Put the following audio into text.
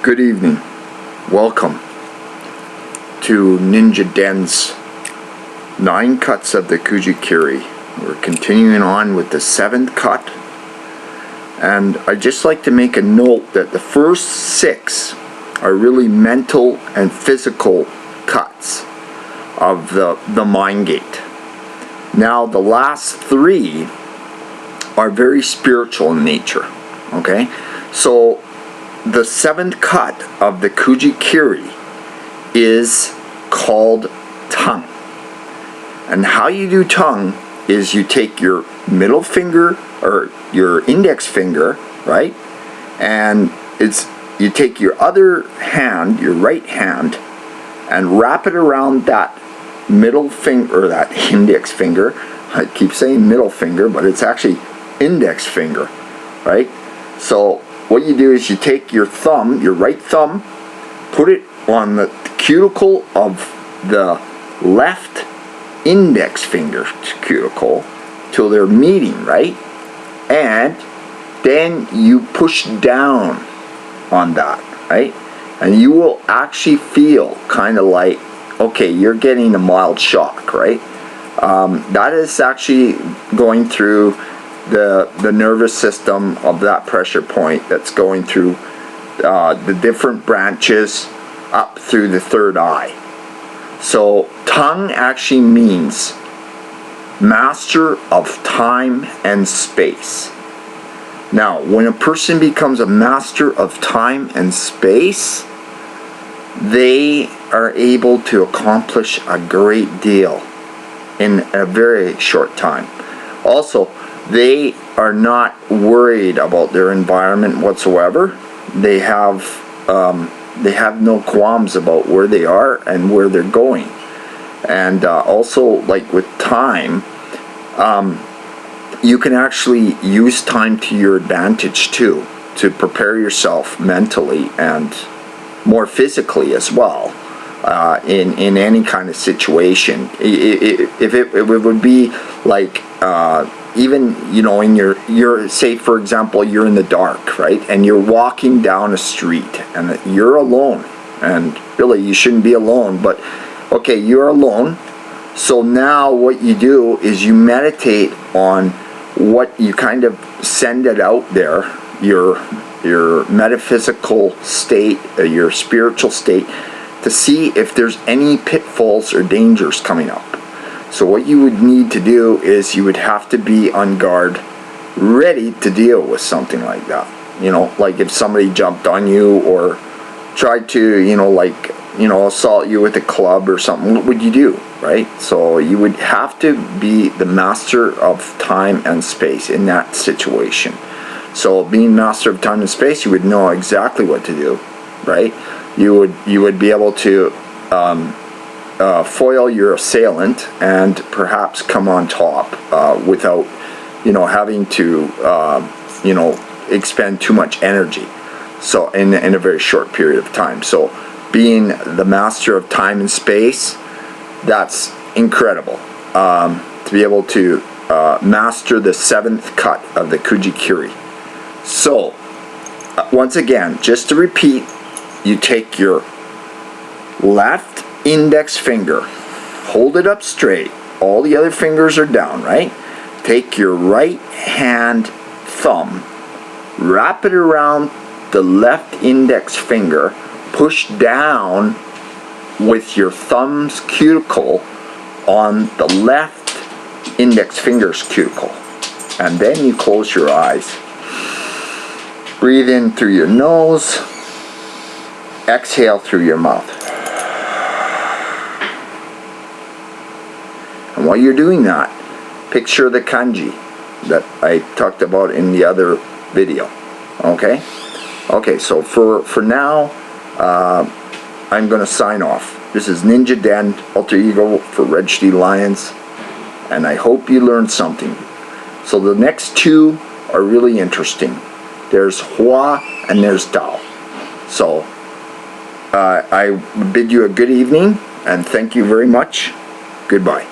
Good evening. Welcome to Ninja Den's 9 cuts of the Kujikiri. We're continuing on with the 7th cut, and I'd just like to make a note that the first 6 are really mental and physical cuts of the mind gate. Now the last 3 are very spiritual in nature. Okay, so the 7th cut of the Kujikiri is called TUNG. And how you do TUNG is you take your middle finger or your index finger, right? And you take your other hand, your right hand, and wrap it around that middle finger, or that index finger. I keep saying middle finger, but it's actually index finger, right? So what you do is you take your thumb, your right thumb, put it on the cuticle of the left index finger cuticle till they're meeting, right? And then you push down on that, right? And you will actually feel kind of like, okay, you're getting a mild shock, right? That is actually going through the nervous system of that pressure point that's going through the different branches up through the third eye. So TUNG actually means master of time and space. Now, when a person becomes a master of time and space, they are able to accomplish a great deal in a very short time. Also, they are not worried about their environment whatsoever. They have no qualms about where they are and where they're going. And also, like with time, you can actually use time to your advantage too, to prepare yourself mentally and more physically as well, in any kind of situation. If it would be like even, you know, in your say for example, you're in the dark, right, and you're walking down a street and you're alone, and really you shouldn't be alone, but okay, you're alone. So now what you do is you meditate on what you kind of send it out there, your metaphysical state, your spiritual state, to see if there's any pitfalls or dangers coming up. So what you would need to do is you would have to be on guard, ready to deal with something like that. You know, like if somebody jumped on you or tried to, you know, like, you know, assault you with a club or something, what would you do, right? So you would have to be the master of time and space in that situation. So being master of time and space, you would know exactly what to do, right? You would be able to foil your assailant and perhaps come on top without, you know, having to, you know, expend too much energy. So in a very short period of time. So being the master of time and space, that's incredible. To be able to master the 7th cut of the Kujikiri. So once again, just to repeat, you take your left index finger, hold it up straight, all the other fingers are down, right? Take your right hand thumb, wrap it around the left index finger, push down with your thumb's cuticle on the left index finger's cuticle, and then you close your eyes. Breathe in through your nose, exhale through your mouth. And while you're doing that, picture the kanji that I talked about in the other video. Okay? Okay, so for now, I'm going to sign off. This is Ninja Den, alter ego for Red City Lions, and I hope you learned something. So the next 2 are really interesting. There's Hua and there's Dao. So I bid you a good evening, and thank you very much. Goodbye.